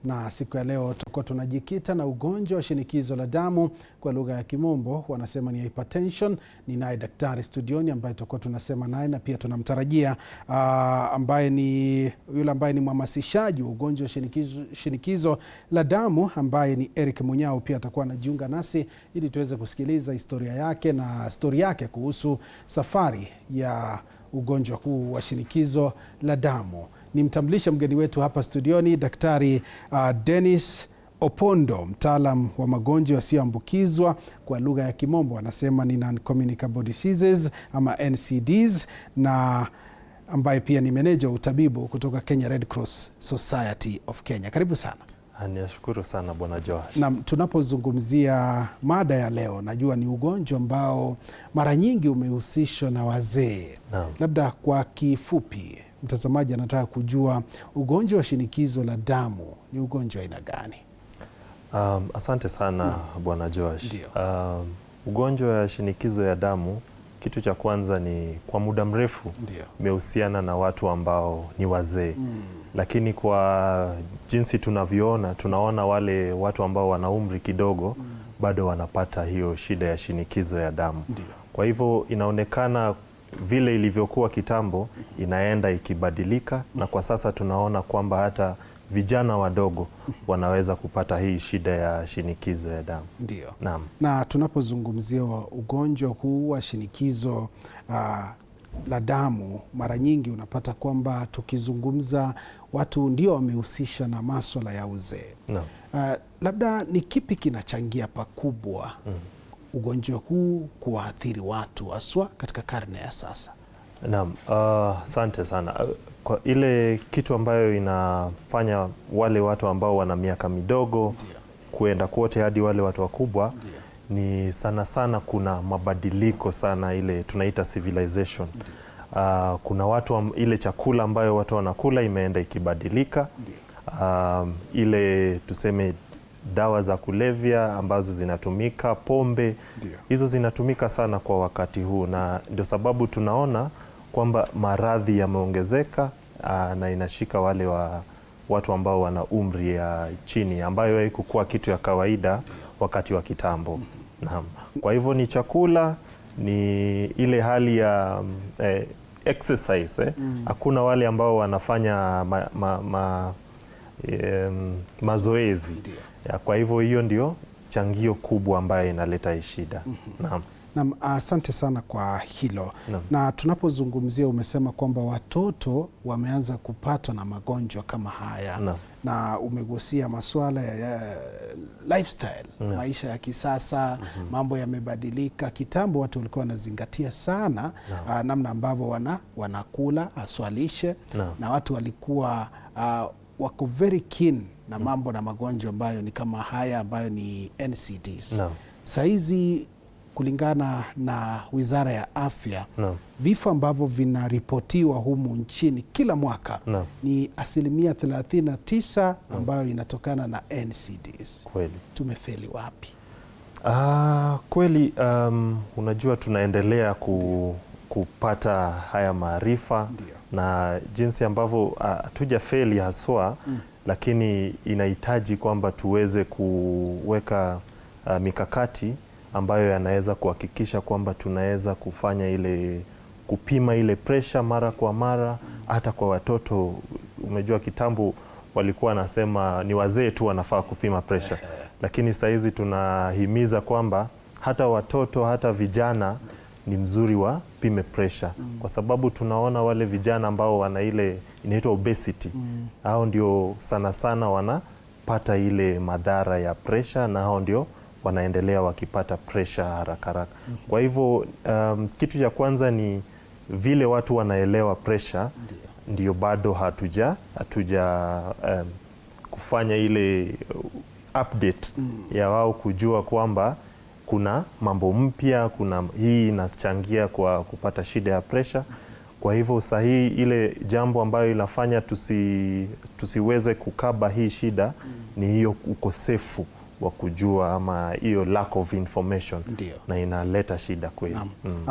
Na siku ya leo tutakuwa tunajikita na ugonjwa wa shinikizo la damu, kwa lugha ya kimombo wanasema ni hypertension. Ni naye daktari studioni ambaye tutakuwa tunasema naye, na pia tunamtarajia ambaye ni yule ambaye ni mhamasishaji wa ugonjwa wa shinikizo la damu ambaye ni Eric Munyao. Pia atakuwa anajiunga nasi ili tuweze kusikiliza historia yake na stori yake kuhusu safari ya ugonjwa huu wa shinikizo la damu. Nimtambulishe mgeni wetu hapa studioni, Daktari Dennis Opondo, mtaalam wa magonjwa yasiyoambukizwa, kwa lugha ya kimombo wanasema ni non-communicable diseases ama NCDs, na ambaye pia ni meneja wa utabibu kutoka Kenya Red Cross Society of Kenya. Karibu sana. Nashukuru sana Bwana Joash. Na tunapozungumzia mada ya leo, najua ni ugonjwa ambao mara nyingi umehusishwa na wazee. Labda kwa kifupi, mtazamaji anataka kujua ugonjwa wa shinikizo la damu ni ugonjwa aina gani? Asante sana Bwana Joash. Ugonjwa wa shinikizo ya damu, kitu cha kwanza ni kwa muda mrefu umehusiana na watu ambao ni wazee. Lakini kwa jinsi tunavyoona, tunaona wale watu ambao wana umri kidogo bado wanapata hiyo shida ya shinikizo ya damu. Kwa hivyo inaonekana vile ilivyokuwa kitambo inaenda ikibadilika, na kwa sasa tunaona kwamba hata vijana wadogo wanaweza kupata hii shida ya shinikizo ya damu. Ndio. Na tunapozungumzia ugonjwa huu wa shinikizo la damu, mara nyingi unapata kwamba tukizungumza watu ndio wamehusisha na masuala ya uzee. Labda ni kipi kinachangia pakubwa ugonjwa huu kuwaathiri watu haswa katika karne ya sasa? Asante sana. Kwa ile kitu ambayo inafanya wale watu ambao wana miaka midogo kuenda kote hadi wale watu wakubwa ni sana sana kuna mabadiliko sana, ile tunaita civilization. Kuna watu ile chakula ambayo watu wanakula imeenda ikibadilika. Ile tuseme dawa za kulevya ambazo zinatumika, pombe, hizo zinatumika sana kwa wakati huu, na ndio sababu tunaona kwamba maradhi yameongezeka na inashika wale watu ambao wana umri ya chini, ambayo haikuwa kitu ya kawaida wakati wa kitambo. Kwa hivyo ni chakula, ni ile hali ya exercise. Hakuna wale ambao wanafanya mazoezi. Kwa hivyo hiyo ndio changio kubwa ambayo inaleta hii shida. Asante sana kwa hilo. Na tunapozungumzia, umesema kwamba watoto wameanza kupatwa na magonjwa kama haya. Na umegusia masuala ya lifestyle, maisha ya kisasa. Mambo yamebadilika. Kitambo watu walikuwa wanazingatia sana namna ambavyo wanakula, aswalishe, na watu walikuwa wako very keen na mambo na magonjwa ambayo ni kama haya ambayo ni NCDs. Saizi kulingana na Wizara ya Afya, vifo ambavyo vinaripotiwa humu nchini kila mwaka ni 39% ambayo inatokana na NCDs. Kweli. Tumefeli wapi? Kweli, unajua tunaendelea kupata haya maarifa na jinsi ambavyo hatujafeli haswa, lakini inahitaji kwamba tuweze kuweka mikakati ambayo yanaweza kuhakikisha kwamba tunaweza kufanya ile kupima ile pressure mara kwa mara, hata kwa watoto. Umejua kitambo walikuwa wanasema ni wazee tu wanafaa kupima pressure, lakini saizi tunahimiza kwamba hata watoto, hata vijana ni mzuri wa pime pressure, kwa sababu tunaona wale vijana ambao wana ile inaitwa obesity, hao ndio sana sana wanapata ile madhara ya pressure, na hao ndio wanaendelea wakipata pressure haraka haraka. Kwa hivyo kitu cha kwanza ni vile watu wanaelewa pressure, ndio bado hatuja kufanya ile update ya wao kujua kwamba kuna mambo mpya, kuna hii inachangia kwa kupata shida ya pressure. Kwa hivyo sahihi ile jambo ambayo inafanya tusiweze kukaba hii shida ni hiyo ukosefu wa kujua, ama hiyo lack of information. Na inaleta shida kweli.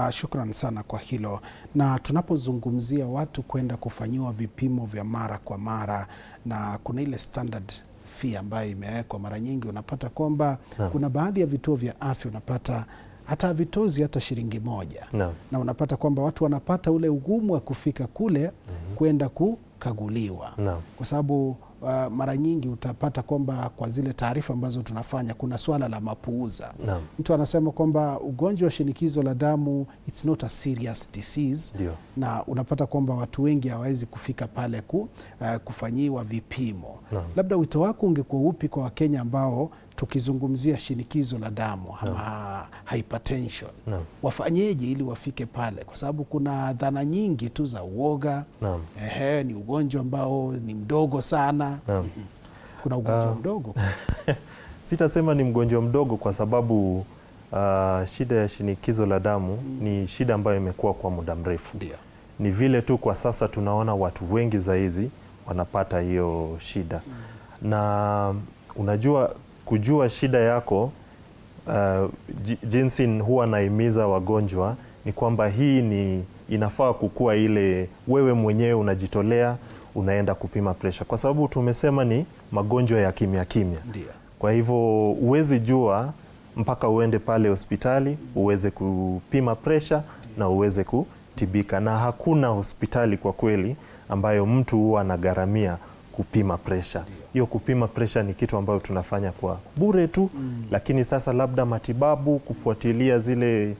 Shukrani sana kwa hilo. Na tunapozungumzia watu kwenda kufanyiwa vipimo vya mara kwa mara, na kuna ile standard fee ambayo imewekwa. Mara nyingi unapata kwamba kuna baadhi ya vituo vya afya unapata hata havitozi hata shilingi moja. Na unapata kwamba watu wanapata ule ugumu wa kufika kule kwenda kukaguliwa. Kwa sababu mara nyingi utapata kwamba kwa zile taarifa ambazo tunafanya kuna swala la mapuuza. Mtu anasema kwamba ugonjwa wa shinikizo la damu it's not a serious disease. Na unapata kwamba watu wengi hawawezi kufika pale kufanyiwa vipimo. Labda wito wako ungekuwa upi kwa Wakenya ambao tukizungumzia shinikizo la damu ama hypertension, wafanyeje ili wafike pale? Kwa sababu kuna dhana nyingi tu za uoga. Ni ugonjwa ambao ni mdogo sana. Kuna ugonjwa mdogo. Sitasema ni mgonjwa mdogo kwa sababu shida ya shinikizo la damu ni shida ambayo imekuwa kwa muda mrefu. Ni vile tu kwa sasa tunaona watu wengi zaidi wanapata hiyo shida. Na unajua kujua shida yako, jinsi huwa naimiza wagonjwa ni kwamba hii inafaa kukua ile wewe mwenyewe unajitolea unaenda kupima pressure, kwa sababu tumesema ni magonjwa ya kimya kimya. Kwa hivyo uwezi jua mpaka uende pale hospitali uweze kupima pressure na uweze kutibika, na hakuna hospitali kwa kweli ambayo mtu huwa anagharamia kupima pressure. Hiyo kupima pressure ni kitu ambayo tunafanya kwa bure tu. Lakini sasa labda matibabu, kufuatilia zile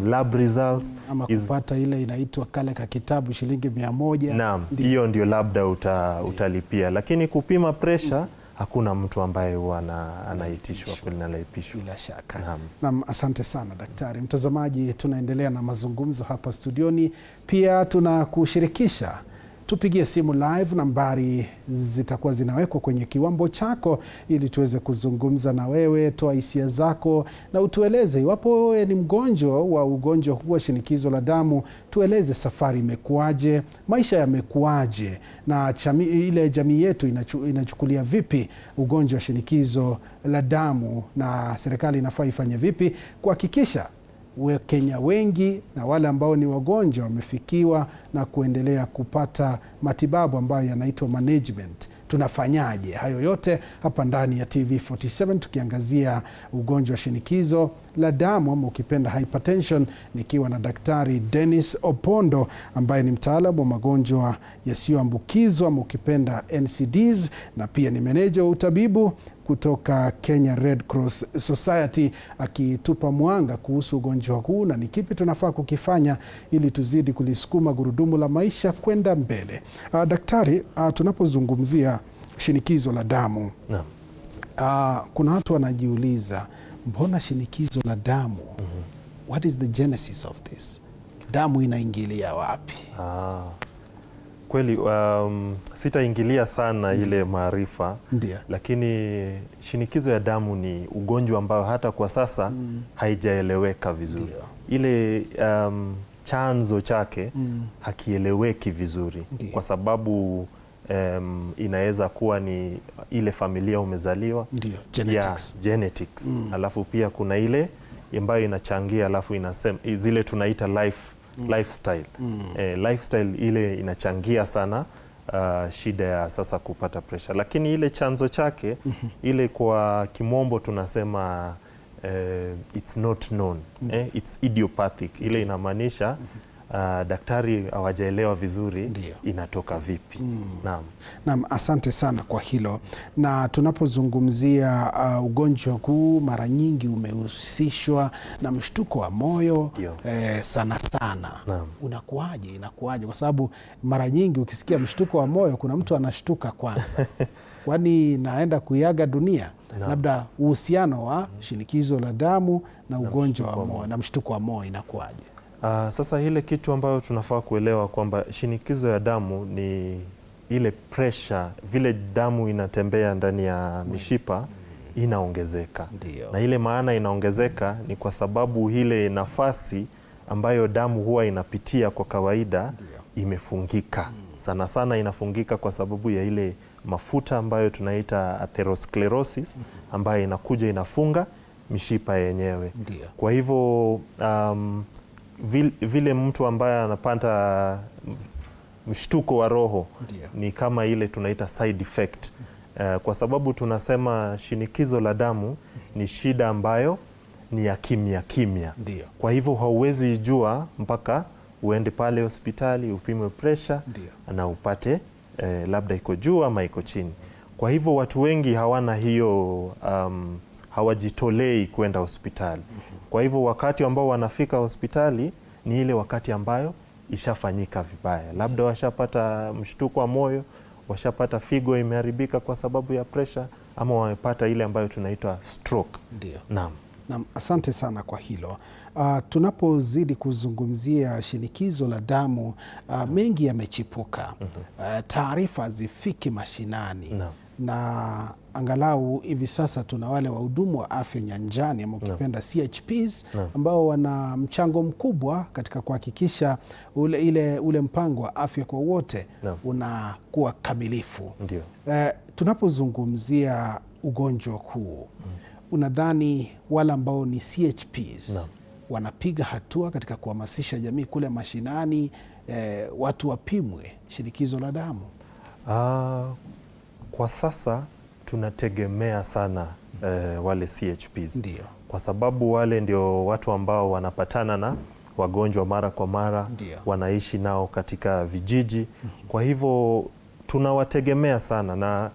lab results ama kupata ile inaitwa kale ka kitabu shilingi 100. Naam, hiyo ndio labda utalipia. Lakini kupima pressure hakuna mtu ambaye huwa anaitishwa analipishwa. Bila shaka. Naam, asante sana daktari. Mtazamaji, tunaendelea na mazungumzo hapa studioni. Pia tunakushirikisha tupigie simu live, nambari zitakuwa zinawekwa kwenye kiwambo chako ili tuweze kuzungumza na wewe. Toa hisia zako na utueleze iwapo wewe ni mgonjwa wa ugonjwa huu wa shinikizo la damu. Tueleze safari imekuaje, maisha yamekuaje, na ile jamii yetu inachukulia vipi ugonjwa wa shinikizo la damu, na serikali inafaa ifanye vipi kuhakikisha Wakenya wengi na wale ambao ni wagonjwa wamefikiwa na kuendelea kupata matibabu ambayo yanaitwa management. Tunafanyaje hayo yote hapa ndani ya TV47 tukiangazia ugonjwa wa shinikizo la damu ama ukipenda hypertension, nikiwa na Daktari Dennis Opondo ambaye ni mtaalamu wa magonjwa yasiyoambukizwa ama ukipenda NCDs, na pia ni meneja wa utabibu kutoka Kenya Red Cross Society, akitupa mwanga kuhusu ugonjwa huu na ni kipi tunafaa kukifanya ili tuzidi kulisukuma gurudumu la maisha kwenda mbele. Daktari, tunapozungumzia shinikizo la damu, kuna watu wanajiuliza, mbona shinikizo la damu? What is the genesis of this? Damu inaingilia wapi? Kweli sitaingilia sana ile maarifa, lakini shinikizo ya damu ni ugonjwa ambao hata kwa sasa haijaeleweka vizuri. Ile chanzo chake hakieleweki vizuri. Kwa sababu inaweza kuwa ni ile familia umezaliwa, genetics. Alafu pia kuna ile ambayo inachangia, alafu inasema zile tunaita lifestyle. Lifestyle ile inachangia sana shida ya sasa kupata pressure, lakini ile chanzo chake ile kwa kimombo tunasema it's not known. It's idiopathic. Ile inamaanisha daktari hawajaelewa vizuri inatoka vipi. Naam, asante sana kwa hilo. Na tunapozungumzia ugonjwa huu mara nyingi umehusishwa na mshtuko wa moyo sana. Inakuaje? Kwa sababu mara nyingi ukisikia mshtuko wa moyo kuna mtu anashtuka kwanza. Kwani naenda kuiaga dunia? Labda uhusiano wa shinikizo la damu na ugonjwa wa moyo na mshtuko wa moyo inakuaje? Sasa ile kitu ambayo tunafaa kuelewa kwamba shinikizo ya damu ni ile pressure, vile damu inatembea ndani ya mishipa inaongezeka. Na ile maana inaongezeka ni kwa sababu ile nafasi ambayo damu huwa inapitia kwa kawaida imefungika. Sana sana inafungika kwa sababu ya ile mafuta ambayo tunaita atherosclerosis ambayo inakuja inafunga mishipa yenyewe. Kwa hivyo vile mtu ambaye anapata mshtuko wa roho ni kama ile tunaita side effect kwa sababu tunasema shinikizo la damu ni shida ambayo ni ya kimya kimya. Ndio. Kwa hivyo hauwezi jua mpaka uende pale hospitali upimwe pressure na upate labda iko juu ama iko chini. Kwa hivyo watu wengi hawana hiyo hawajitolei kwenda hospitali. Kwa hivyo wakati ambao wanafika hospitali ni ile wakati ambayo ishafanyika vibaya. Labda washapata mshtuko wa moyo, washapata figo imeharibika kwa sababu ya pressure, ama wamepata ile ambayo tunaitwa stroke. Ndio. Naam. Naam, asante sana kwa hilo. Tunapozidi kuzungumzia shinikizo la damu, mengi yamechipuka. Taarifa hazifiki mashinani. Naam. Na angalau hivi sasa tuna wale wahudumu wa afya nyanjani ama ukipenda CHPs ambao wana mchango mkubwa katika kuhakikisha ule mpango wa afya kwa wote unakuwa kamilifu. Ndio. Tunapozungumzia ugonjwa huu, unadhani wale ambao ni CHPs wanapiga hatua katika kuhamasisha jamii kule mashinani, watu wapimwe shinikizo la damu? Kwa sasa tunategemea sana wale CHPs. Ndio. Kwa sababu wale ndio watu ambao wanapatana na wagonjwa mara kwa mara. Ndio. Wanaishi nao katika vijiji. Kwa hivyo tunawategemea sana, na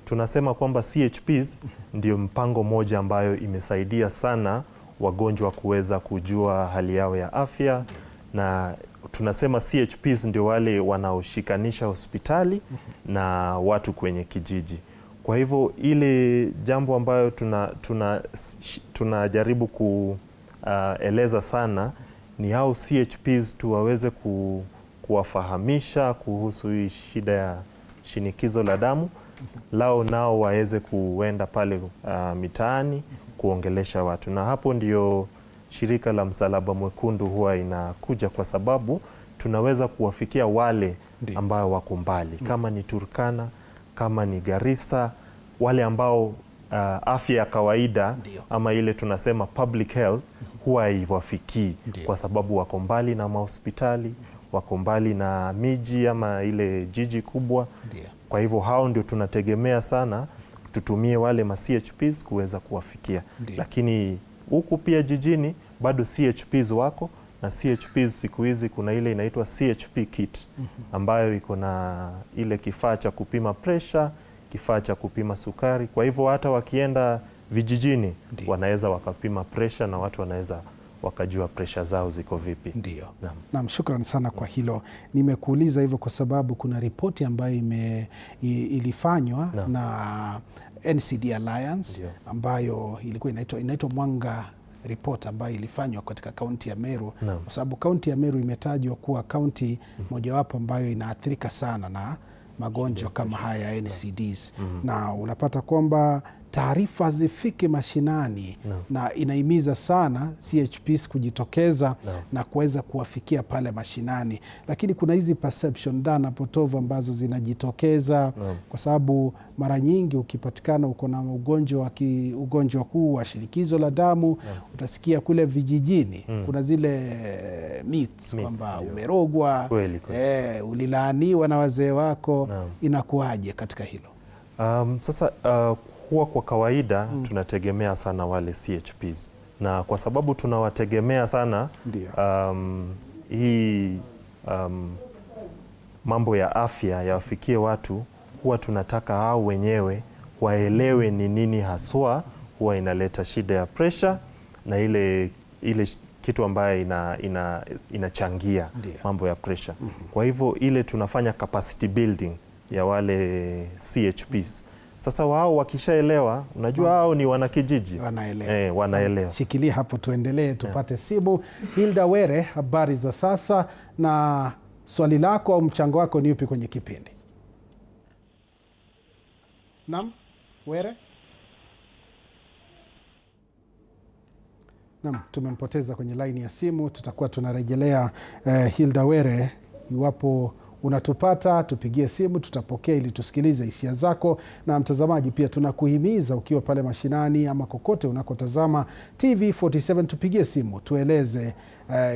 tunasema kwamba CHPs ndio mpango moja ambayo imesaidia sana wagonjwa kuweza kujua hali yao ya afya, na tunasema CHPs ndio wale wanaoshikanisha hospitali na watu kwenye kijiji. Kwa hivyo ile jambo ambayo tunajaribu kueleza sana ni hao CHPs tu waweze kuwafahamisha kuhusu hii shida ya shinikizo la damu lao, nao waweze kuenda pale mitaani kuongelesha watu, na hapo ndio shirika la Msalaba Mwekundu huwa inakuja, kwa sababu tunaweza kuwafikia wale ambao wako mbali, kama ni Turkana, kama ni Garissa, wale ambao afya ya kawaida ama ile tunasema public health huwa haiwafikii kwa sababu wako mbali na mahospitali, wako mbali na miji ama ile jiji kubwa. Kwa hivyo hao ndio tunategemea sana tutumie wale ma CHPs kuweza kuwafikia. Lakini huku pia jijini bado CHPs wako, na CHPs siku hizi kuna ile inaitwa CHP kit ambayo iko na ile kifaa cha kupima pressure, kifaa cha kupima sukari. Kwa hivyo hata wakienda vijijini wanaweza wakapima pressure na watu wanaweza wakajua pressure zao ziko vipi. Ndio. Naam, shukrani sana kwa hilo. Nimekuuliza hivyo kwa sababu kuna ripoti ambayo ilifanywa na NCD Alliance ambayo ilikuwa inaitwa Mwanga report ambayo ilifanywa katika kaunti ya Meru, kwa sababu kaunti ya Meru imetajwa kuwa kaunti mojawapo ambayo inaathirika sana na magonjwa kama haya ya NCDs. Na unapata kwamba taarifa zifike mashinani na inahimiza sana CHPs kujitokeza na kuweza kuwafikia pale mashinani, lakini kuna hizi perception, dhana potovu ambazo zinajitokeza kwa sababu mara nyingi ukipatikana uko na ugonjwa huu wa shinikizo la damu utasikia kule vijijini kuna zile myths kwamba umerogwa, ulilaaniwa na wazee wako. Inakuwaje katika hilo? Sasa huwa kwa kawaida tunategemea sana wale CHPs, na kwa sababu tunawategemea sana hii mambo ya afya yawafikie watu, huwa tunataka hao wenyewe waelewe ni nini haswa huwa inaleta shida ya pressure na ile kitu ambayo inachangia mambo ya pressure. Kwa hivyo ile tunafanya capacity building ya wale CHPs. Sasa wao wakishaelewa, unajua hao ni wanakijiji, wanaelewa. Shikilia hapo tuendelee tupate simu. Hilda Were, habari za sasa, na swali lako au mchango wako ni upi kwenye kipindi? Naam, Were? Naam, tumempoteza kwenye laini ya simu. Tutakuwa tunarejelea Hilda Were. Iwapo unatupata tupigie simu, tutapokea ili tusikilize hisia zako. Na mtazamaji pia tunakuhimiza ukiwa pale mashinani ama kokote unakotazama TV47 tupigie simu, tueleze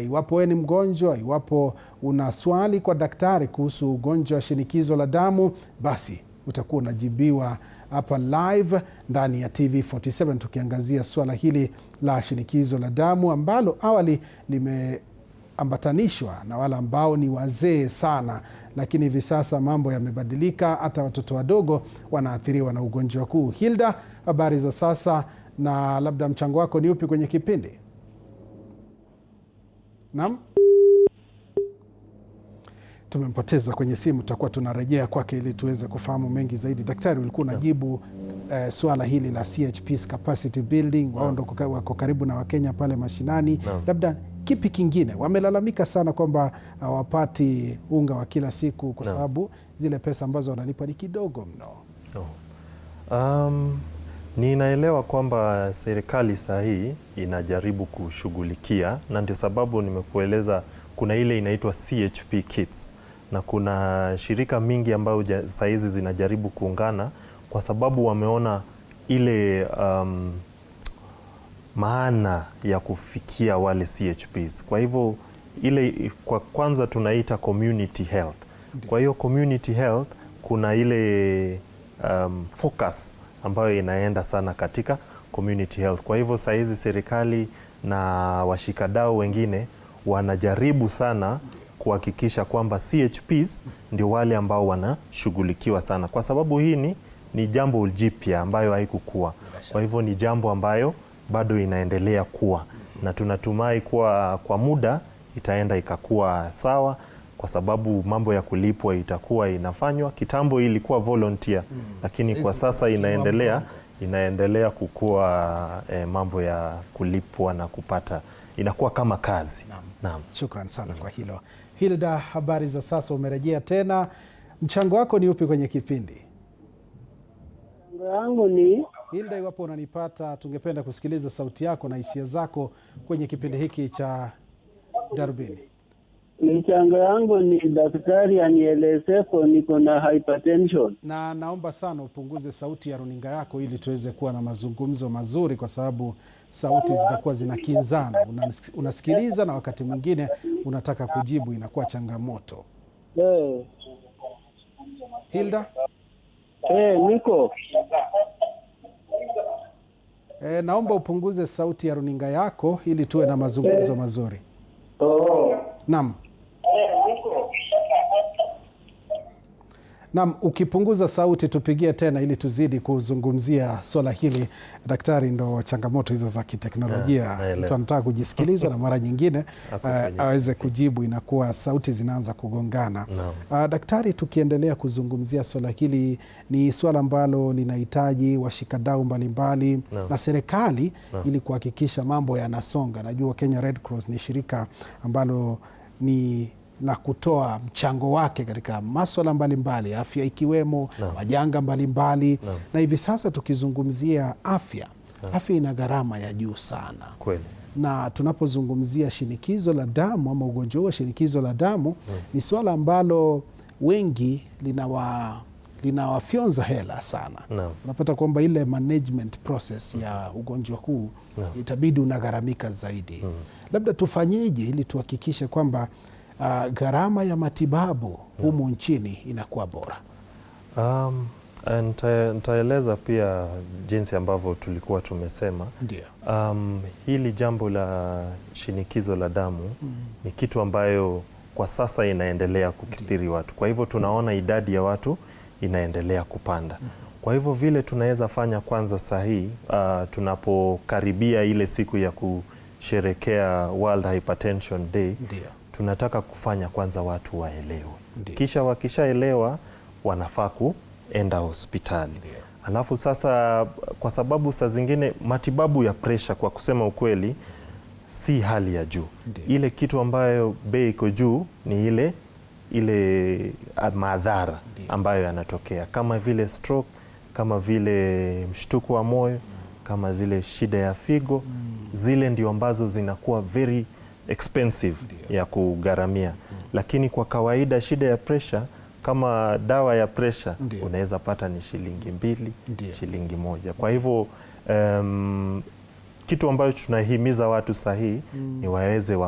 iwapo wewe ni mgonjwa, iwapo una swali kwa daktari kuhusu ugonjwa wa shinikizo la damu, basi utakuwa unajibiwa hapa live ndani ya TV47 tukiangazia swala hili la shinikizo la damu ambalo awali limeambatanishwa na wale ambao ni wazee sana, lakini hivi sasa mambo yamebadilika, hata watoto wadogo wanaathiriwa na ugonjwa huu. Hilda, habari za sasa na labda mchango wako ni upi kwenye kipindi? Naam, tumempoteza kwenye simu, tutakuwa tunarejea kwake ili tuweze kufahamu mengi zaidi. Daktari, ulikuwa unajibu swala hili la CHP's capacity building, wao ndo wako karibu na Wakenya pale mashinani. Labda kipi kingine? Wamelalamika sana kwamba hawapati unga wa kila siku kwa sababu zile pesa ambazo wanalipa ni kidogo mno. Ninaelewa kwamba serikali sahihi inajaribu kushughulikia, na ndio sababu nimekueleza kuna ile inaitwa CHP kits, na kuna shirika mingi ambayo saizi zinajaribu kuungana kwa sababu wameona ile maana ya kufikia wale CHPs. Kwa hivyo ile kwa kwanza tunaita community health. Kwa hiyo community health kuna ile focus ambayo inaenda sana katika community health. Kwa hivyo saizi serikali na washikadau wengine wanajaribu sana kuhakikisha kwamba CHPs ndio wale ambao wanashughulikiwa sana, kwa sababu hii ni jambo jipya ambayo haikukua. Kwa hivyo ni jambo ambayo bado inaendelea kuwa, na tunatumai kuwa kwa muda itaenda ikakuwa sawa, kwa sababu mambo ya kulipwa itakuwa inafanywa. Kitambo ilikuwa volunteer, lakini kwa sasa inaendelea kukua mambo ya kulipwa na kupata, inakuwa kama kazi. Naam. Shukran sana kwa hilo. Hilda, habari za sasa, umerejea tena. Mchango wako ni upi kwenye kipindi? Mchango wangu ni Hilda, iwapo unanipata, tungependa kusikiliza sauti yako na hisia zako kwenye kipindi hiki cha Darubini. mchango yangu ni daktari anielezepo niko na hypertension. Na naomba sana upunguze sauti ya runinga yako ili tuweze kuwa na mazungumzo mazuri, kwa sababu sauti zitakuwa zinakinzana. Unasikiliza na wakati mwingine unataka kujibu, inakuwa changamoto. Hilda? Niko. Naomba upunguze sauti ya runinga yako ili tuwe na mazungumzo mazuri. Naam. Naam, ukipunguza sauti tupigie tena ili tuzidi kuzungumzia swala hili. Daktari, ndo changamoto hizo za kiteknolojia. Mtu anataka kujisikiliza na mara nyingine aweze kujibu, inakuwa sauti zinaanza kugongana. Daktari, tukiendelea kuzungumzia swala hili, ni swala ambalo linahitaji washikadau mbalimbali na serikali ili kuhakikisha mambo yanasonga. Najua Kenya Red Cross ni shirika ambalo ni la kutoa mchango wake katika masuala mbalimbali, afya ikiwemo majanga mbalimbali na hivi sasa tukizungumzia afya, afya ina gharama ya juu sana. Kweli. Na tunapozungumzia shinikizo la damu ama ugonjwa wa shinikizo la damu ni swala ambalo wengi linawafyonza hela sana. Unapata kwamba ile management process ya ugonjwa huu itabidi unagharamika zaidi. Labda tufanyeje ili tuhakikishe kwamba gharama ya matibabu humu nchini inakuwa bora? Nitaeleza pia jinsi ambavyo tulikuwa tumesema. Ndio. Hili jambo la shinikizo la damu ni kitu ambayo kwa sasa inaendelea kukithiri watu. Kwa hivyo tunaona idadi ya watu inaendelea kupanda. Kwa hivyo vile tunaweza fanya kwanza sahihi, tunapokaribia ile siku ya kusherekea World Hypertension Day, tunataka kufanya kwanza watu waelewe. Kisha wakishaelewa wanafaa kuenda hospitali. Alafu sasa, kwa sababu saa zingine matibabu ya presha kwa kusema ukweli si hali ya juu. Ile kitu ambayo bei iko juu ni ile madhara ambayo yanatokea, kama vile stroke, kama vile mshtuko wa moyo, kama zile shida ya figo. Zile ndio ambazo zinakuwa very expensive ya kugharamia. Lakini kwa kawaida shida ya pressure, kama dawa ya pressure unaweza pata ni shilingi 2, shilingi 1. Kwa hivyo kitu ambacho tunahimiza watu sahihi ni waweze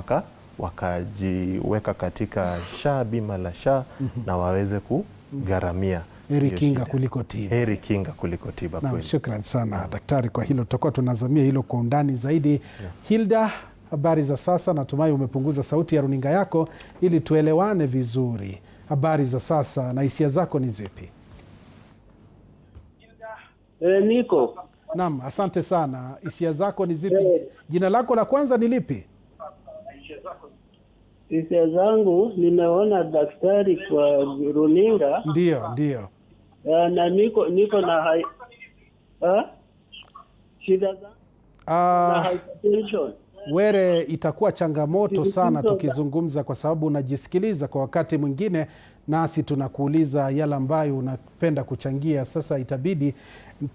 wakajiweka katika SHA, bima la SHA na waweze kugharamia heri kinga kuliko tiba. Heri kinga kuliko tiba Na kweli. shukran sana daktari kwa hilo, tutakuwa tunazamia hilo kwa undani zaidi. Hilda, habari za sasa? Natumai umepunguza sauti ya runinga yako ili tuelewane vizuri. Habari za sasa na hisia zako ni zipi? Niko. Naam, asante sana. Hisia zako ni zipi? Jina lako la kwanza ni lipi? Hisia zangu, nimeona daktari kwa runinga. Ndio. Na niko na shida za na hypertension. Were, itakuwa changamoto sana tukizungumza, kwa sababu unajisikiliza kwa wakati mwingine nasi tunakuuliza yale ambayo unapenda kuchangia. Sasa itabidi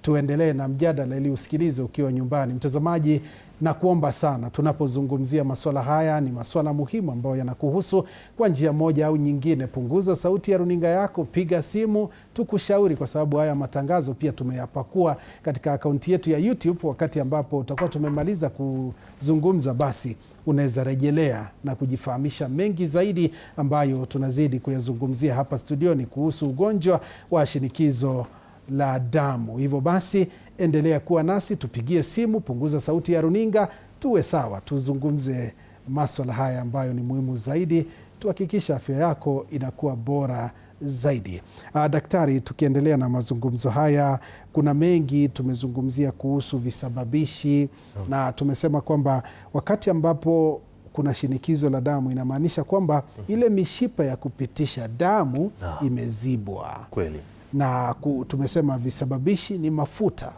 tuendelee na mjadala ili usikilize ukiwa nyumbani. Mtazamaji, na kuomba sana, tunapozungumzia masuala haya, ni masuala muhimu ambayo yanakuhusu kwa njia moja au nyingine. Punguza sauti ya runinga yako, piga simu tukushauri, kwa sababu haya matangazo pia tumeyapakua katika akaunti yetu ya YouTube. Wakati ambapo utakuwa tumemaliza kuzungumza, basi unaweza rejelea na kujifahamisha mengi zaidi ambayo tunazidi kuyazungumzia hapa studioni kuhusu ugonjwa wa shinikizo la damu. Hivyo basi endelea kuwa nasi, tupigie simu, punguza sauti ya runinga, tuwe sawa, tuzungumze masuala haya ambayo ni muhimu zaidi, tuhakikisha afya yako inakuwa bora zaidi. Daktari, tukiendelea na mazungumzo haya, kuna mengi tumezungumzia kuhusu visababishi na tumesema kwamba wakati ambapo kuna shinikizo la damu inamaanisha kwamba ile mishipa ya kupitisha damu imezibwa. Kweli. Na tumesema visababishi ni mafuta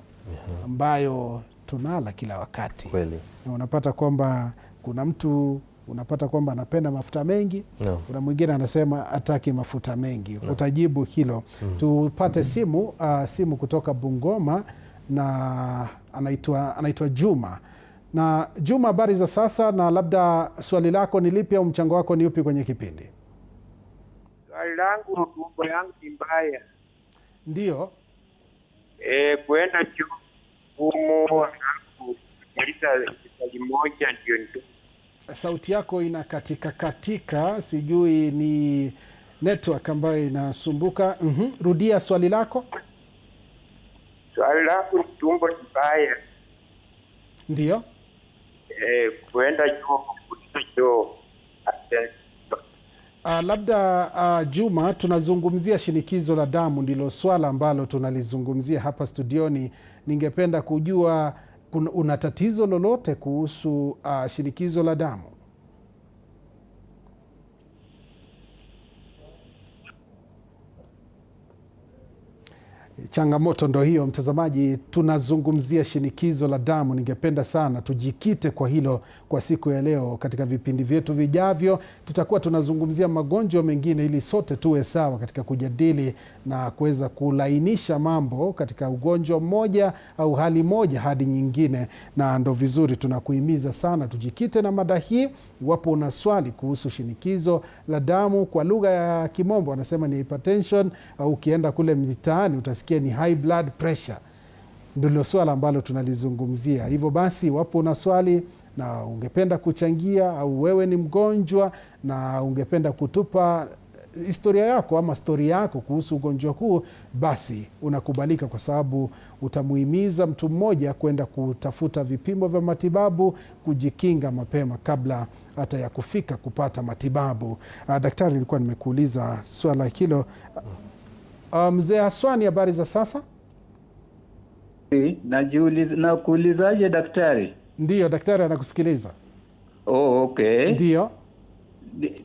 ambayo tunala kila wakati. Kweli. Na unapata kwamba kuna mtu unapata kwamba anapenda mafuta mengi, kuna mwingine anasema hataki mafuta mengi. Utajibu hilo. Tupate simu kutoka Bungoma, na anaitwa Juma. Na Juma, habari za sasa, na labda swali lako ni lipi au mchango wako ni upi kwenye kipindi? Swali langu, tumbo yangu ni mbaya. Ndio. Kuenda chuo maliza hospitali moja ndio. Sauti yako inakatika, sijui ni network ambayo inasumbuka. Rudia swali lako. Swali langu ni tumbo ni mbaya. Ndio. Kuenda chuo. Labda Juma, tunazungumzia shinikizo la damu, ndilo swala ambalo tunalizungumzia hapa studioni. Ningependa kujua una tatizo lolote kuhusu shinikizo la damu? Changamoto ndo hiyo, mtazamaji, tunazungumzia shinikizo la damu. Ningependa sana tujikite kwa hilo kwa siku ya leo. Katika vipindi vyetu vijavyo tutakuwa tunazungumzia magonjwa mengine, ili sote tuwe sawa katika kujadili na kuweza kulainisha mambo katika ugonjwa mmoja au hali moja hadi nyingine. Na ndo vizuri, tunakuhimiza sana tujikite na mada hii. Iwapo una swali kuhusu shinikizo la damu, kwa lugha ya Kimombo wanasema ni hypertension, au ukienda kule mitaani utasikia ni high blood pressure, ndilo swala ambalo tunalizungumzia. Hivyo basi, iwapo una swali na ungependa kuchangia, au wewe ni mgonjwa na ungependa kutupa historia yako ama stori yako kuhusu ugonjwa huu, basi unakubalika, kwa sababu utamuhimiza mtu mmoja kwenda kutafuta vipimo vya matibabu, kujikinga mapema kabla hata ya kufika kupata matibabu. Daktari, nilikuwa nimekuuliza swala hilo. Mzee Haswani, habari za sasa? Nakuulizaje daktari? Ndiyo, daktari anakusikiliza. Okay. Ndiyo.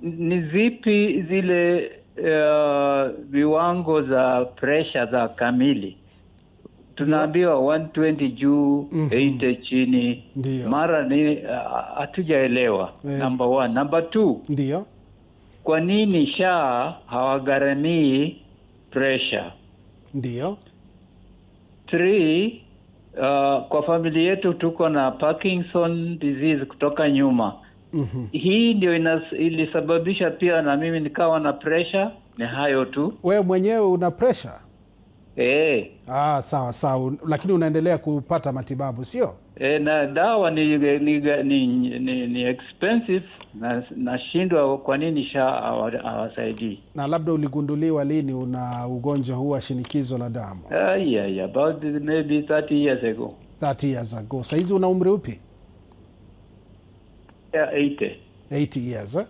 Ni zipi zile viwango za pressure za kamili? Tunaambiwa 120 juu, 80 chini. Ndiyo. Mara ni hatujaelewa. Number 1. Number 2. Ndiyo. Kwa nini SHA hawagharamii pressure? Ndiyo. 3. Kwa familia yetu tuko na Parkinson disease kutoka nyuma. Hii ndio ilisababisha pia na mimi nikawa na pressure. Ni hayo tu. Wewe mwenyewe una pressure? Sawa. Lakini unaendelea kupata matibabu, sio? Na dawa ni expensive, na nashindwa kwa nini SHA hawasaidii. Na labda uligunduliwa lini una ugonjwa huu wa shinikizo la damu? Yeah, about maybe 30 years ago. 30 years ago. Sasa hizi una umri upi? 80 years, eh?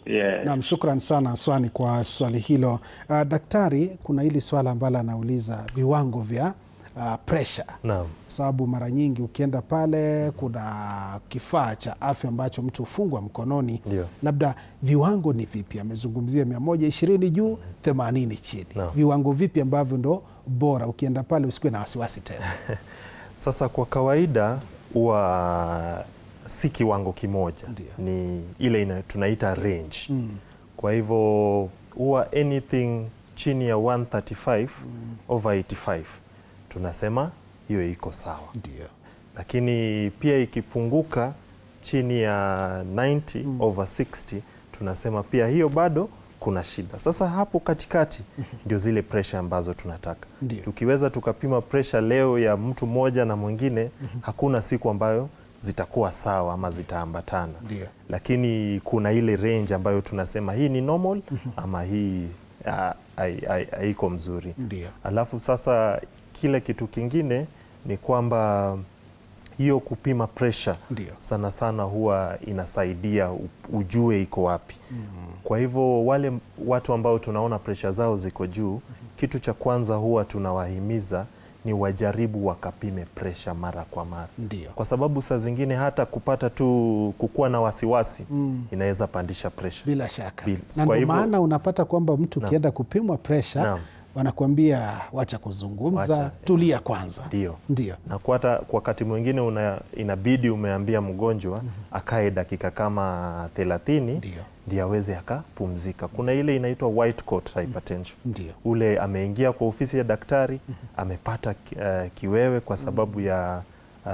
Yeah. Naam, shukran sana Aswani kwa swali hilo. Daktari, kuna hili swala ambalo anauliza viwango vya pressure. Naam. Sababu mara nyingi ukienda pale kuna kifaa cha afya ambacho mtu hufungwa mkononi. Ndio. Labda viwango ni vipi? Amezungumzia 120 juu, 80 chini. Naam. Viwango vipi ambavyo ndo bora ukienda pale usikuwe na wasiwasi tena? Sasa kwa kawaida huwa si kiwango kimoja. Ndio. Ni ile tunaita range. Kwa hivyo huwa anything chini ya 135 over 85 tunasema hiyo iko sawa. Ndio. Lakini pia ikipunguka chini ya 90 over 60 tunasema pia hiyo bado kuna shida. Sasa hapo katikati ndio zile pressure ambazo tunataka. Ndio. Tukiweza tukapima pressure leo ya mtu mmoja na mwingine, hakuna siku ambayo zitakuwa sawa ama zitaambatana. Ndio. Lakini kuna ile range ambayo tunasema hii ni normal ama hii haiko mzuri. Ndio. Alafu sasa kile kitu kingine ni kwamba hiyo kupima pressure Ndio. sana sana huwa inasaidia ujue iko wapi. Kwa hivyo wale watu ambao tunaona pressure zao ziko juu, kitu cha kwanza huwa tunawahimiza ni wajaribu wakapime pressure mara kwa mara. Ndio. Kwa sababu saa zingine hata kupata tu kukuwa na wasiwasi inaweza pandisha pressure. Bila shaka. Na Na kwa ndio hivyo maana unapata kwamba mtu ukienda kupimwa pressure, Naam. wanakuambia wacha kuzungumza, tulia kwanza. Ndio. Ndio. Na kwa wakati mwingine inabidi umeambia mgonjwa akae dakika kama 30 ndio aweze akapumzika. Kuna ile inaitwa white coat hypertension. Ndio. Ule ameingia kwa ofisi ya daktari, amepata kiwewe kwa sababu ya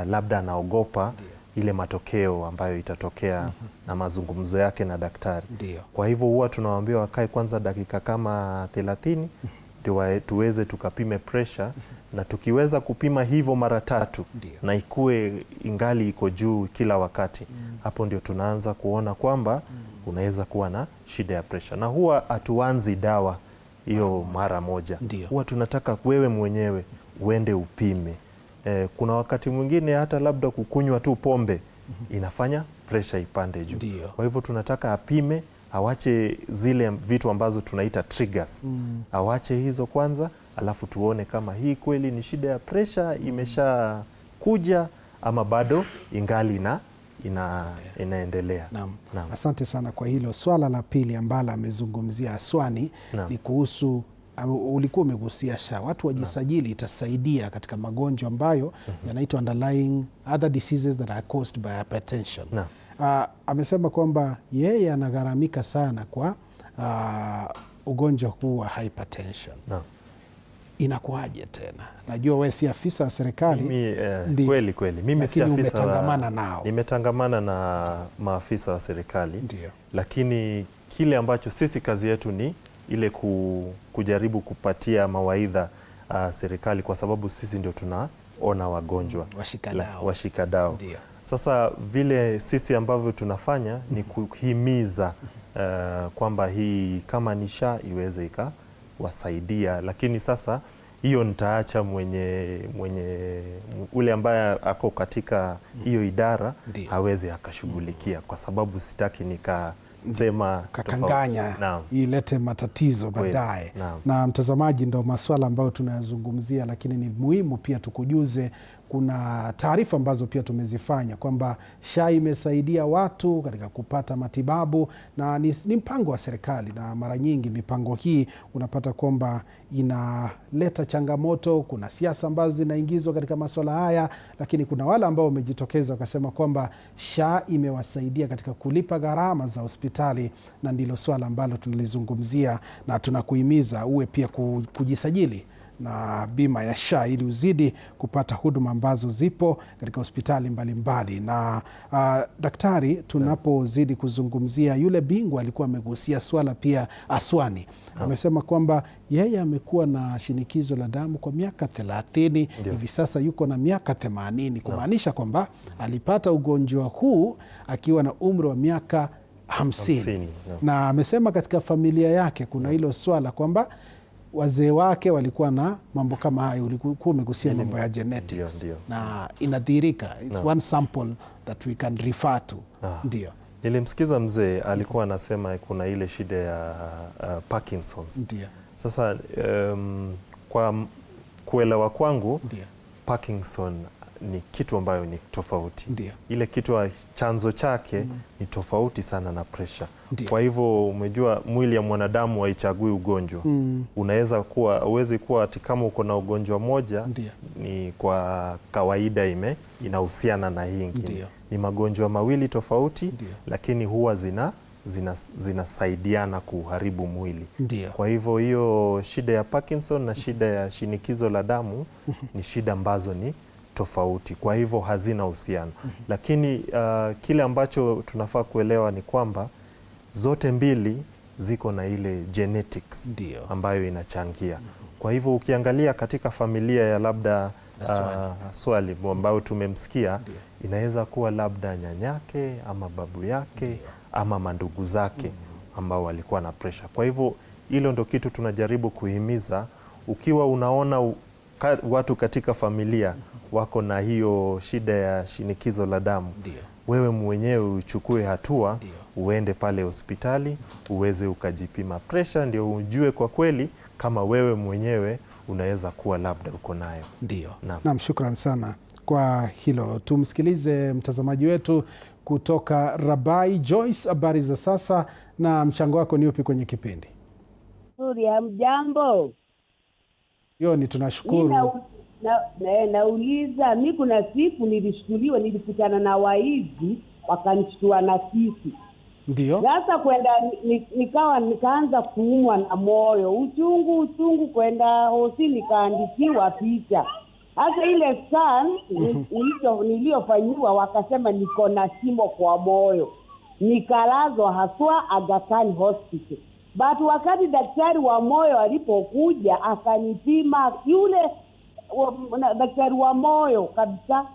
labda anaogopa ile matokeo ambayo itatokea na mazungumzo yake na daktari. Ndio. Kwa hivyo huwa tunawaambia wakae kwanza dakika kama 30 ndio tuweze tukapime pressure, na tukiweza kupima hivyo mara 3 na ikue ingali iko juu kila wakati, hapo ndio tunaanza kuona kwamba unaweza kuwa na shida ya pressure. Na huwa hatuanzi dawa hiyo mara moja. Huwa tunataka wewe mwenyewe uende upime. Kuna wakati mwingine hata labda kukunywa tu pombe inafanya pressure ipande juu. Kwa hivyo tunataka apime, awache zile vitu ambazo tunaita triggers. Awache hizo kwanza, alafu tuone kama hii kweli ni shida ya pressure imesha kuja ama bado ingali inaendelea. Naam. Asante sana kwa hilo. Swala la pili ambalo amezungumzia Aswani ni kuhusu, ulikuwa umegusia SHA, watu wajisajili, itasaidia katika magonjwa ambayo yanaitwa underlying other diseases that are caused by hypertension. Amesema kwamba yeye anagharamika sana kwa ugonjwa huu wa hypertension. Inakuwaje tena? Najua wewe si afisa wa serikali. Kweli. Mimi si afisa. Umetangamana nao. Nimetangamana na maafisa wa serikali. Ndio. Lakini kile ambacho sisi kazi yetu ni ile kujaribu kupatia mawaidha serikali, kwa sababu sisi ndio tunaona wagonjwa, washikadau. Ndio. Sasa vile sisi ambavyo tunafanya ni kuhimiza kwamba hii kama ni SHA iweze ikawasaidia, lakini sasa hiyo nitaacha mwenye ule ambaye ako katika hiyo idara hawezi akashughulikia, kwa sababu sitaki nikasema kakanganya ilete matatizo baadaye. Na mtazamaji, ndo maswala ambayo tunayazungumzia, lakini ni muhimu pia tukujuze kuna taarifa ambazo pia tumezifanya kwamba SHA imesaidia watu katika kupata matibabu na ni mpango wa serikali, na mara nyingi mipango hii unapata kwamba inaleta changamoto. Kuna siasa ambazo zinaingizwa katika masuala haya, lakini kuna wale ambao wamejitokeza wakasema kwamba SHA imewasaidia katika kulipa gharama za hospitali, na ndilo swala ambalo tunalizungumzia, na tunakuhimiza uwe pia kujisajili na bima ya SHA ili uzidi kupata huduma ambazo zipo katika hospitali mbalimbali. Na daktari, tunapozidi kuzungumzia, yule bingwa alikuwa amegusia swala pia Aswani. Amesema kwamba yeye amekuwa na shinikizo la damu kwa miaka 30, hivi sasa yuko na miaka 80, kumaanisha kwamba alipata ugonjwa huu akiwa na umri wa miaka 50. Na amesema katika familia yake kuna hilo swala kwamba wazee wake walikuwa na mambo kama hayo. Ulikuwa umegusia mambo ya genetics. Na inadhihirika, it's one sample that we can refer to. Ndio. Nilimsikiza mzee alikuwa anasema kuna ile shida ya Parkinson's. Ndio. Sasa kwa kuelewa kwangu, Ndio, Parkinson ni kitu ambayo ni tofauti. Ndio. Ile kitu chanzo chake ni tofauti sana na pressure. Ndio. Kwa hivyo umejua mwili ya mwanadamu haichagui ugonjwa. Unaweza kuwa, uwezi kuwa ati kama uko na ugonjwa moja, Ndio, ni kwa kawaida inahusiana na hii ingine. Ndio. Ni magonjwa mawili tofauti. Ndio. Lakini huwa zinasaidiana kuharibu mwili. Ndio. Kwa hivyo hiyo shida ya Parkinson na shida ya shinikizo la damu ni shida ambazo ni tofauti, kwa hivyo hazina uhusiano. Lakini kile ambacho tunafaa kuelewa ni kwamba zote mbili ziko na ile genetics. Ndio. Ambayo inachangia. Kwa hivyo ukiangalia katika familia ya labda Swali ambayo tumemsikia, inaweza kuwa labda nyanyake ama babu yake ama mandugu zake ambao walikuwa na pressure. Kwa hivyo hilo ndo kitu tunajaribu kuhimiza. Ukiwa unaona watu katika familia wako na hiyo shida ya shinikizo la damu, wewe mwenyewe uchukue hatua, uende pale hospitali uweze ukajipima pressure, ndio ujue kwa kweli kama wewe mwenyewe unaweza kuwa labda uko nayo. Ndio. Naam, shukran sana kwa hilo. Tumsikilize mtazamaji wetu kutoka Rabai. Joyce, habari za sasa na mchango wako ni upi kwenye kipindi? Hamjambo. Yoni, tunashukuru. Nauliza, mi kuna siku nilishtuliwa, nilikutana na waizi wakanishtua na sisi. Ndio. Sasa kwenda nikaanza kuumwa na moyo, uchungu, kwenda hosi nikaandikiwa picha. Hasa ile scan niliyofanyiwa wakasema niko na shimo kwa moyo. Nikalazwa haswa Aga Khan Hospital. But wakati daktari wa moyo alipokuja akanipima, yule daktari wa moyo kabisa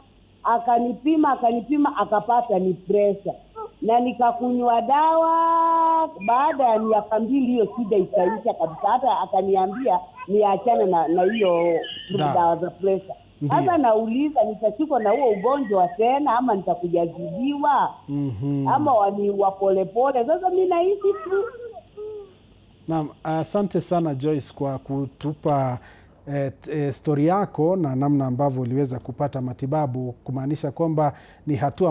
akanipima akapata ni pressure. Na nikakunywa dawa, baada ya miaka 2 hiyo shida ikaisha kabisa. Hata akaniambia niachane na hiyo dawa za pressure. Sasa nauliza, nitashikwa na huo ugonjwa tena ama nitakujazidiwa? Ama waniua polepole? Sasa mimi naishi tu. Naam, asante sana Joyce kwa kutupa stori yako na namna ambavyo uliweza kupata matibabu, kumaanisha kwamba ni hatua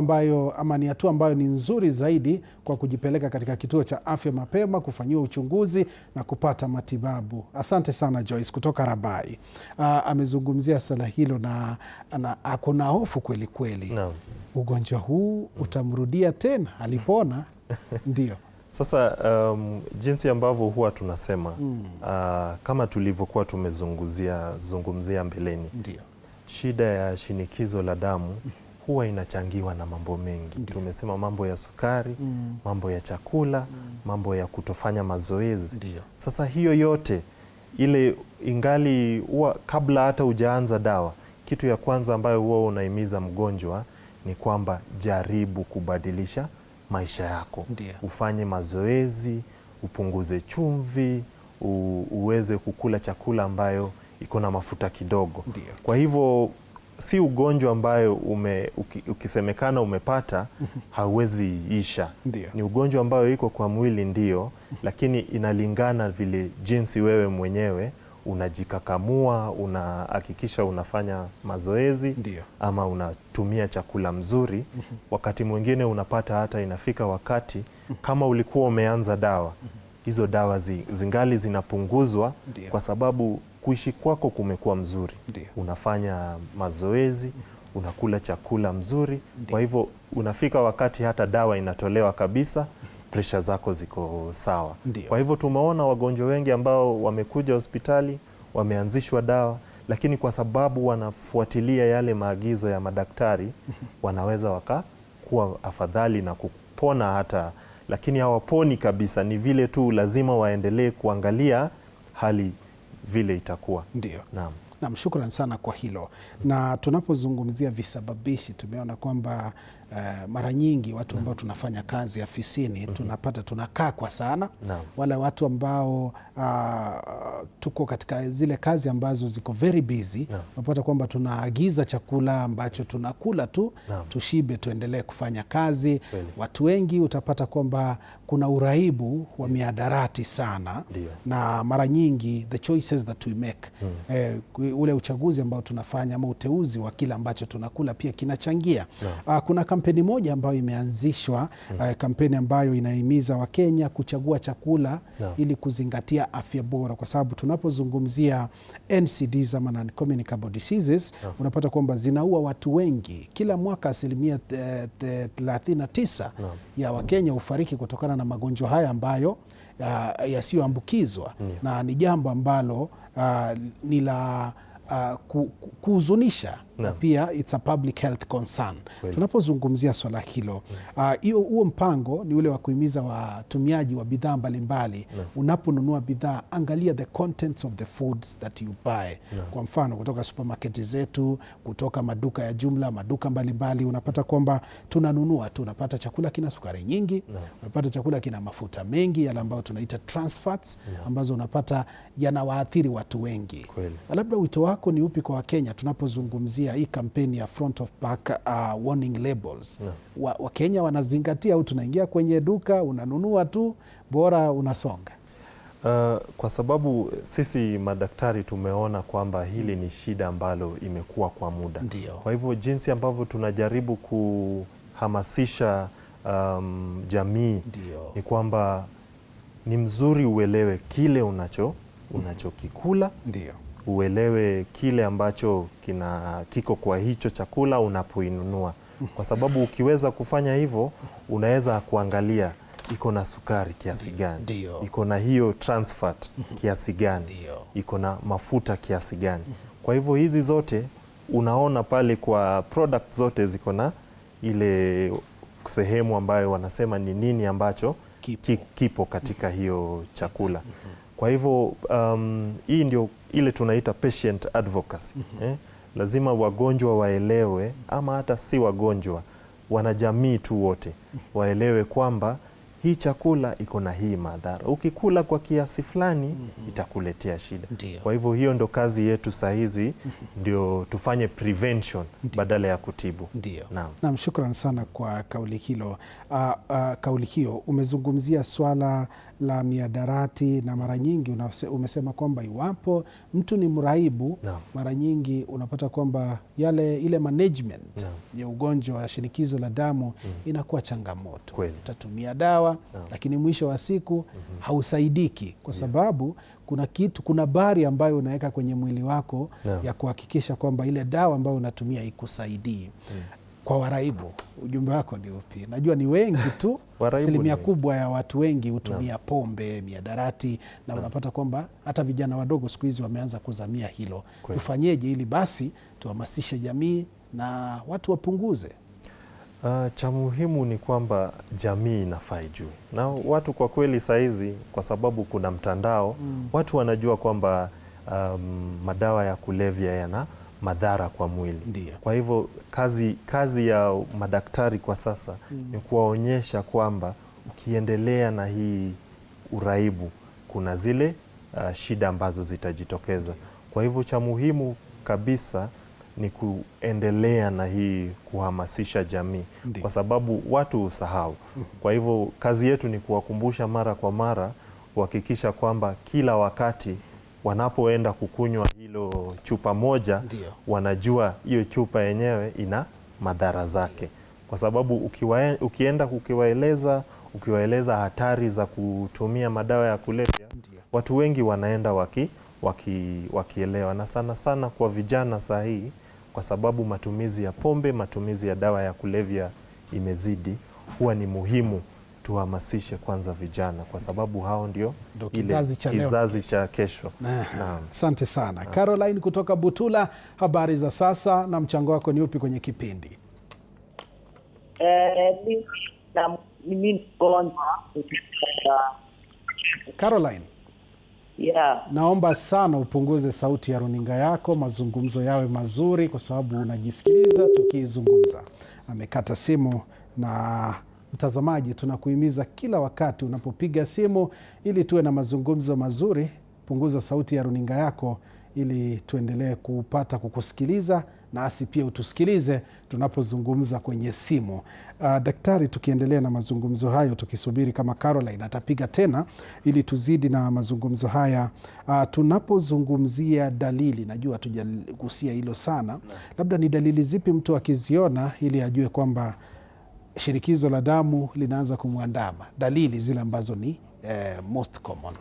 ambayo ni nzuri zaidi kwa kujipeleka katika kituo cha afya mapema, kufanyiwa uchunguzi na kupata matibabu. Asante sana Joyce kutoka Rabai. Amezungumzia swala hilo na kuna hofu kweli kweli. Naam. Ugonjwa huu utamrudia tena alipona? Ndio. Sasa jinsi ambavyo huwa tunasema kama tulivyokuwa tumezungumzia mbeleni, ndio, shida ya shinikizo la damu huwa inachangiwa na mambo mengi. Ndiyo. Tumesema mambo ya sukari, mambo ya chakula, mambo ya kutofanya mazoezi. Ndiyo. Sasa hiyo yote ile ingali huwa, kabla hata hujaanza dawa, kitu ya kwanza ambayo huwa unahimiza mgonjwa ni kwamba jaribu kubadilisha maisha yako. Ndiyo. Ufanye mazoezi, upunguze chumvi, uweze kukula chakula ambayo iko na mafuta kidogo. Ndiyo. Kwa hivyo si ugonjwa ambayo ukisemekana umepata hauwezi isha. Ndiyo. Ni ugonjwa ambayo iko kwa mwili ndio, lakini inalingana vile jinsi wewe mwenyewe unajikakamua, unahakikisha unafanya mazoezi. Ndiyo. Ama unatumia chakula mzuri. Wakati mwingine unapata hata inafika wakati kama ulikuwa umeanza dawa, hizo dawa zingali zinapunguzwa. Ndiyo. Kwa sababu kuishi kwako kumekuwa mzuri. Ndiyo. Unafanya mazoezi, unakula chakula mzuri. Ndiyo. Kwa hivyo unafika wakati hata dawa inatolewa kabisa, presha zako ziko sawa. Ndiyo. Kwa hivyo tumeona wagonjwa wengi ambao wamekuja hospitali wameanzishwa dawa, lakini kwa sababu wanafuatilia yale maagizo ya madaktari wanaweza wakakuwa afadhali na kupona hata, lakini hawaponi kabisa. Ni vile tu lazima waendelee kuangalia hali vile itakuwa. Ndio. Naam. Naam, shukrani sana kwa hilo. Na tunapozungumzia visababishi, tumeona kwamba mara nyingi watu ambao tunafanya kazi afisini tunapata tunakaa kwa sana. Wale watu ambao tuko katika zile kazi ambazo ziko very busy, unapata kwamba tunaagiza chakula ambacho tunakula tu tushibe tuendelee kufanya kazi. Watu wengi utapata kwamba kuna uraibu wa miadarati sana. Na mara nyingi the choices that we make, ule uchaguzi ambao tunafanya ama uteuzi wa kile ambacho tunakula pia kinachangia. Kuna kampeni moja ambayo imeanzishwa, kampeni ambayo inahimiza Wakenya kuchagua chakula ili kuzingatia afya bora, kwa sababu tunapozungumzia NCDs ama non-communicable diseases, unapata kwamba zinaua watu wengi kila mwaka. 39% ya Wakenya hufariki kutokana na magonjwa haya ambayo yasiyoambukizwa, na ni jambo ambalo ni la kuhuzunisha, na pia it's a public health concern. Tunapozungumzia swala hilo, huo mpango ni ule wa kuhimiza watumiaji wa bidhaa mbalimbali. Unaponunua bidhaa, angalia the contents of the foods that you buy. Kwa mfano, kutoka supermarket zetu, kutoka maduka ya jumla, maduka mbalimbali, unapata kwamba tunanunua tu, unapata chakula kina sukari nyingi, unapata chakula kina mafuta mengi, yale ambayo tunaita trans fats, ambazo unapata yanawaathiri watu wengi. Labda wito wako ni upi kwa Wakenya tunapozungumzia hii kampeni ya front of pack warning labels? Wakenya wanazingatia au tunaingia kwenye duka unanunua tu bora unasonga? Kwa sababu sisi madaktari tumeona kwamba hili ni shida ambalo imekuwa kwa muda. Kwa hivyo jinsi ambavyo tunajaribu kuhamasisha jamii ni kwamba ni mzuri uelewe kile unachokikula. Uelewe kile ambacho kiko kwa hicho chakula unapoinunua, kwa sababu ukiweza kufanya hivyo unaweza kuangalia iko na sukari kiasi gani, iko na hiyo trans fat kiasi gani, iko na mafuta kiasi gani. Kwa hivyo hizi zote unaona pale kwa product zote ziko na ile sehemu ambayo wanasema ni nini ambacho kipo katika hiyo chakula. Kwa hivyo hii ndio ile tunaita patient advocacy. Lazima wagonjwa waelewe, ama hata si wagonjwa, wanajamii tu wote waelewe kwamba hii chakula iko na hii madhara. Ukikula kwa kiasi fulani itakuletea shida. Kwa hivyo hiyo ndo kazi yetu saa hizi, ndio tufanye prevention badala ya kutibu. Naam, shukrani sana kwa kauli hilo. Kauli hiyo umezungumzia swala la miadarati, na mara nyingi umesema kwamba iwapo mtu ni mraibu, mara nyingi unapata kwamba ile management ya ugonjwa wa shinikizo la damu inakuwa changamoto. Utatumia dawa lakini mwisho wa siku hausaidiki, kwa sababu kuna bari ambayo unaweka kwenye mwili wako ya kuhakikisha kwamba ile dawa ambayo unatumia ikusaidii. Kwa waraibu, ujumbe wako ni upi? Najua ni wengi tu, asilimia kubwa ya watu wengi hutumia pombe, miadarati, na unapata kwamba hata vijana wadogo siku hizi wameanza kuzamia hilo. Tufanyeje ili basi tuhamasishe jamii na watu wapunguze? Cha muhimu ni kwamba jamii inafaa ijue, na watu kwa kweli saizi, kwa sababu kuna mtandao, watu wanajua kwamba madawa ya kulevya yana madhara kwa mwili. Kwa hivyo kazi ya madaktari kwa sasa ni kuwaonyesha kwamba ukiendelea na hii uraibu kuna zile shida ambazo zitajitokeza. Kwa hivyo cha muhimu kabisa ni kuendelea na hii kuhamasisha jamii, kwa sababu watu usahau. Kwa hivyo kazi yetu ni kuwakumbusha mara kwa mara, kuhakikisha kwamba kila wakati wanapoenda kukunywa hilo chupa moja, wanajua hiyo chupa yenyewe ina madhara zake. Kwa sababu ukienda ukiwaeleza hatari za kutumia madawa ya kulevya, watu wengi wanaenda wakielewa, na sana sana kwa vijana saa hii, kwa sababu matumizi ya pombe, matumizi ya dawa ya kulevya imezidi. Huwa ni muhimu tuhamasishe kwanza vijana, kwa sababu hao ndio kizazi cha kesho. Asante sana. Caroline kutoka Butula, habari za sasa na mchango wako ni upi kwenye kipindi? Caroline, naomba sana upunguze sauti ya runinga yako, mazungumzo yawe mazuri, kwa sababu unajisikiliza tukizungumza. Amekata simu. Na mtazamaji, tunakuhimiza kila wakati unapopiga simu, ili tuwe na mazungumzo mazuri, punguza sauti ya runinga yako ili tuendelee kukusikiliza, na asi pia utusikilize tunapozungumza kwenye simu. Daktari, tukiendelea na mazungumzo hayo, tukisubiri kama Caroline atapiga tena ili tuzidi na mazungumzo haya. Tunapozungumzia dalili, najua tujagusia hilo sana, labda ni dalili zipi mtu akiziona ili ajue kwamba shinikizo la damu linaanza kumwandama, dalili zile ambazo ni most common?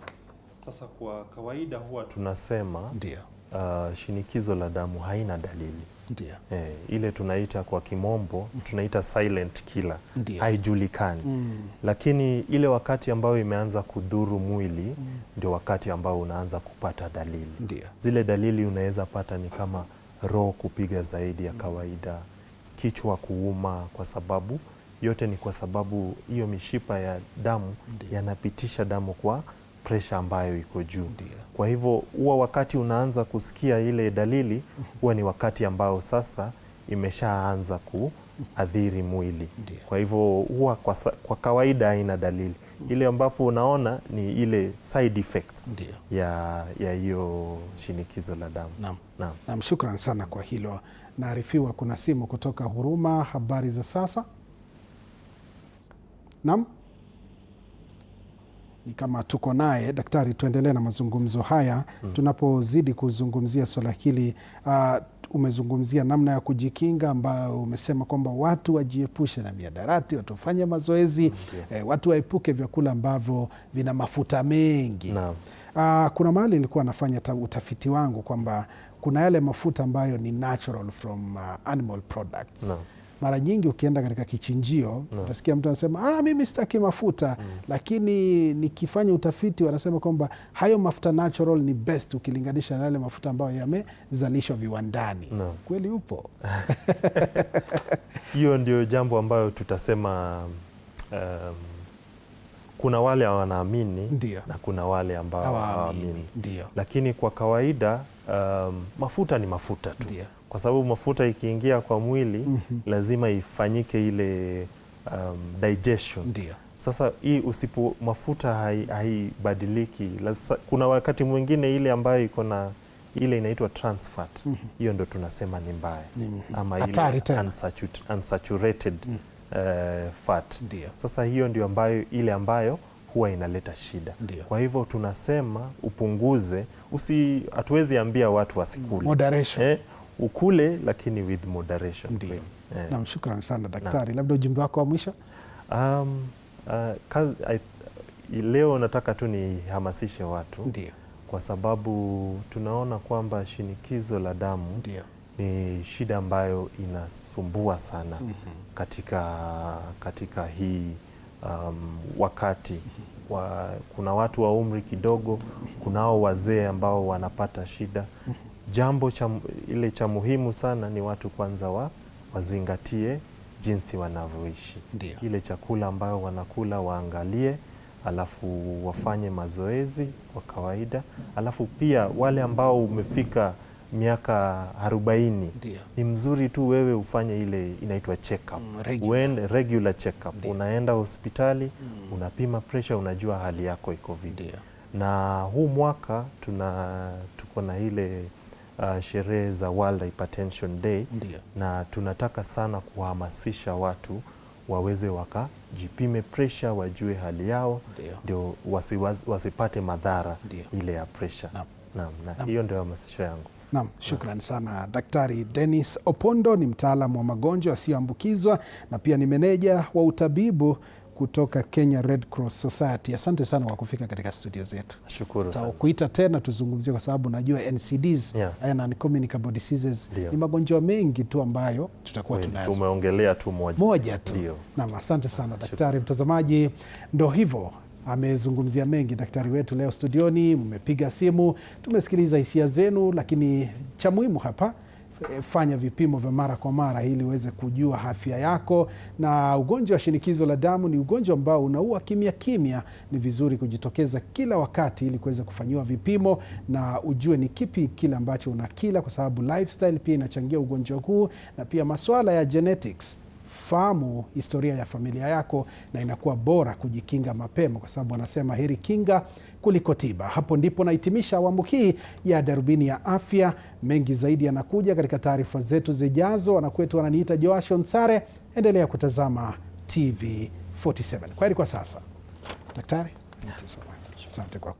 Sasa kwa kawaida huwa tunasema ndio, shinikizo la damu haina dalili. Ndio. Ile tunaita kwa kimombo tunaita silent killer, haijulikani. Lakini ile wakati ambao imeanza kudhuru mwili ndio wakati ambao unaanza kupata dalili. Ndio. Zile dalili unaweza pata ni kama roho kupiga zaidi ya kawaida, kichwa kuuma, kwa sababu yote ni kwa sababu hiyo mishipa ya damu yanapitisha damu kwa presha ambayo iko juu. Kwa hivyo huwa wakati unaanza kusikia ile dalili, huwa ni wakati ambao sasa imeshaanza kuathiri mwili. Kwa hivyo huwa kwa kawaida haina dalili. Ile ambapo unaona ni ile side effects ya hiyo shinikizo la damu. Naam, shukran sana kwa hilo. Naarifiwa kuna simu kutoka Huruma. Habari za sasa? Naam, ni kama tuko naye daktari, tuendelee na mazungumzo haya. Tunapozidi kuzungumzia swala hili, umezungumzia namna ya kujikinga, ambayo umesema kwamba watu wajiepushe na mihadarati, watu wafanye mazoezi, watu waepuke vyakula ambavyo vina mafuta mengi. Kuna mahali nilikuwa nafanya utafiti wangu kwamba kuna yale mafuta ambayo ni natural from animal products. Mara nyingi ukienda katika kichinjio utasikia mtu anasema mimi sitaki mafuta, lakini nikifanya utafiti wanasema kwamba hayo mafuta natural ni best ukilinganisha na yale mafuta ambayo yamezalishwa viwandani. Kweli upo? Hiyo ndio jambo ambayo tutasema kuna wale wanaamini na kuna wale ambao hawaamini. Lakini kwa kawaida mafuta ni mafuta tu. Kwa sababu mafuta ikiingia kwa mwili lazima ifanyike ile digestion. Sasa hii mafuta haibadiliki. Kuna wakati mwingine ile ambayo iko na ile inaitwa trans fat. Hiyo ndo tunasema ni mbaya. Ama ile unsaturated fat. Sasa hiyo ndio ambayo huwa inaleta shida. Kwa hivyo tunasema upunguze, hatuwezi ambia watu wasikule. Moderation. Ukule lakini with moderation. Naam, shukran sana daktari. Labda ujumbe wako wa mwisho? Leo nataka tu nihamasishe watu. Kwa sababu tunaona kwamba shinikizo la damu ni shida ambayo inasumbua sana katika hii wakati. Kuna watu wa umri kidogo, kunao wazee ambao wanapata shida. Jambo cha muhimu sana ni watu kwanza wazingatie jinsi wanavyoishi. Ile chakula ambayo wanakula waangalie, alafu wafanye mazoezi kwa kawaida. Alafu pia wale ambao umefika miaka 40, ni mzuri tu wewe ufanye ile inaitwa check up. Regular check up. Unaenda hospitali, unapima pressure, unajua hali yako iko vipi. Na huu mwaka tuko na ile sherehe za World Hypertension Day. Na tunataka sana kuhamasisha watu waweze wakajipime pressure, wajue hali yao, ndio wasipate madhara ile ya pressure. Na hiyo ndio hamasisho yangu. Naam, shukran sana Daktari Dennis Opondo. Ni mtaalamu wa magonjwa yasiyoambukizwa na pia ni meneja wa utabibu kutoka Kenya Red Cross Society. Asante sana kwa kufika katika studio zetu. Shukuru sana. Kuita tena tuzungumzie kwa sababu najua NCDs, non-communicable diseases, ni magonjwa mengi tu ambayo tutakuwa tunayo. Tumeongelea tu moja tu. Naam, asante sana daktari. Mtazamaji, ndo hivyo amezungumzia mengi daktari wetu leo studioni. Mmepiga simu, tumesikiliza hisia zenu, lakini cha muhimu hapa, fanya vipimo vya mara kwa mara ili uweze kujua afya yako. Na ugonjwa wa shinikizo la damu ni ugonjwa ambao unaua kimya kimya. Ni vizuri kujitokeza kila wakati ili kuweza kufanyiwa vipimo na ujue ni kipi kile ambacho unakila, kwa sababu lifestyle pia inachangia ugonjwa huu, na pia masuala ya genetics. Fahamu historia ya familia yako na inakuwa bora kujikinga mapema, kwa sababu wanasema heri kinga kuliko tiba. Hapo ndipo nahitimisha awamu hii ya Darubini ya Afya. Mengi zaidi yanakuja katika taarifa zetu zijazo. Wanakwetu wananiita Joash Onsare. Endelea kutazama TV47. Kwaheri kwa sasa. Daktari, asante kwa